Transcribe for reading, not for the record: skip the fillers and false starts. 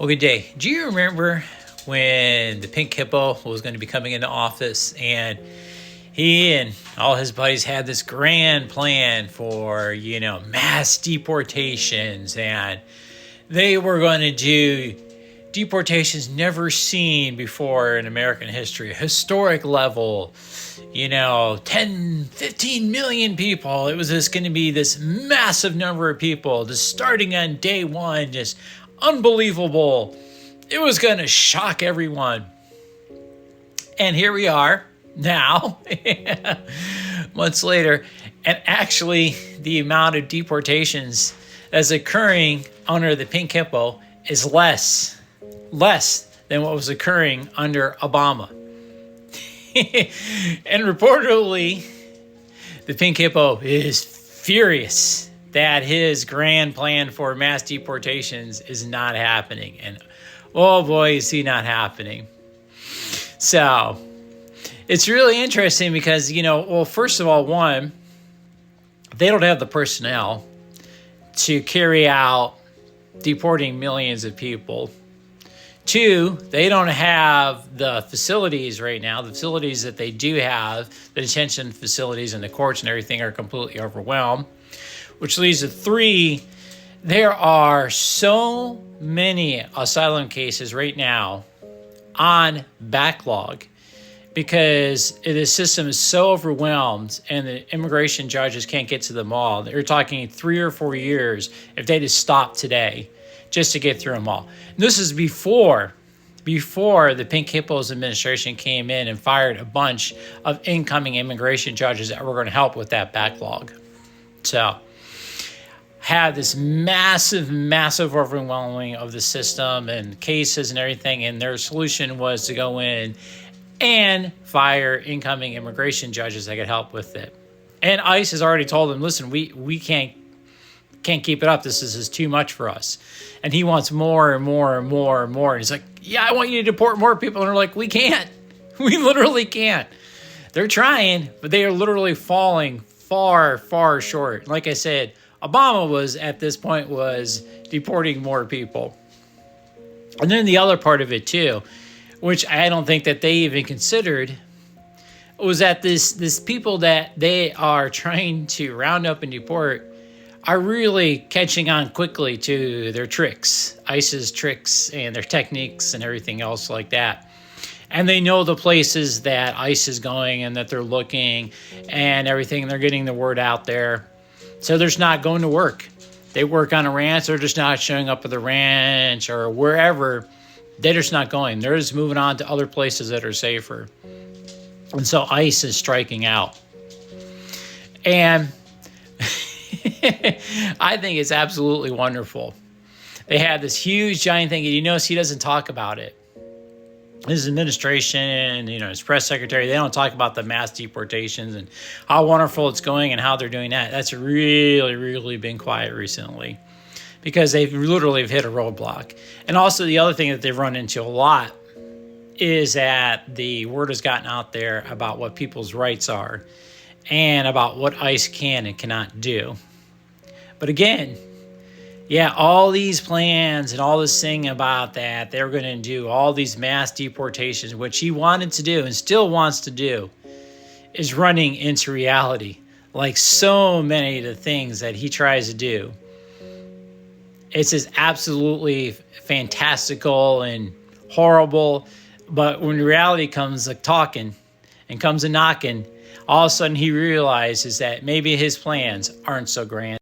Well, good day. Do you remember when the Pink Hippo was going to be coming into office and he and all his buddies had this grand plan for, mass deportations, and they were going to do deportations never seen before in American history, a historic level, 10, 15 million people. It was just going to be this massive number of people just starting on day one, just unbelievable. It was going to shock everyone. And here we are now, months later, and actually the amount of deportations that's occurring under the Pink Hippo is less than what was occurring under Obama. And reportedly, the Pink Hippo is furious that his grand plan for mass deportations is not happening. And oh boy, is he not happening. So it's really interesting because, first of all, one, they don't have the personnel to carry out deporting millions of people. Two, they don't have the facilities right now. The facilities that they do have, the detention facilities and the courts and everything, are completely overwhelmed. Which leads to three, there are so many asylum cases right now on backlog because the system is so overwhelmed and the immigration judges can't get to them all. They're talking 3 or 4 years if they just stop today just to get through them all. And this is before the Pink Hippo's administration came in and fired a bunch of incoming immigration judges that were going to help with that backlog. So had this massive overwhelming of the system and cases and everything, and their solution was to go in and fire incoming immigration judges that could help with it. And ICE has already told them, listen, we can't keep it up. This is too much for us. And he wants more and more and more and more. And he's like, yeah, I want you to deport more people. And they're like, we can't. We literally can't. They're trying, but they are literally falling far short. Like I said, Obama was deporting more people. And then the other part of it too, which I don't think that they even considered, was that this people that they are trying to round up and deport are really catching on quickly to their tricks, ICE's tricks and their techniques and everything else like that. And they know the places that ICE is going and that they're looking and everything. They're getting the word out there. So they're just not going to work. They work on a ranch. They're just not showing up at the ranch or wherever. They're just not going. They're just moving on to other places that are safer. And so ICE is striking out. And I think it's absolutely wonderful. They had this huge giant thing, and you notice he doesn't talk about it. His administration, his press secretary, they don't talk about the mass deportations and how wonderful it's going and how they're doing that. That's really been quiet recently because they've literally hit a roadblock. And also the other thing that they've run into a lot is that the word has gotten out there about what people's rights are and about what ICE can and cannot do. But again, all these plans and all this thing about that they're going to do all these mass deportations, which he wanted to do and still wants to do, is running into reality. Like so many of the things that he tries to do, it's just absolutely fantastical and horrible. But when reality comes talking and comes a knocking, all of a sudden he realizes that maybe his plans aren't so grand.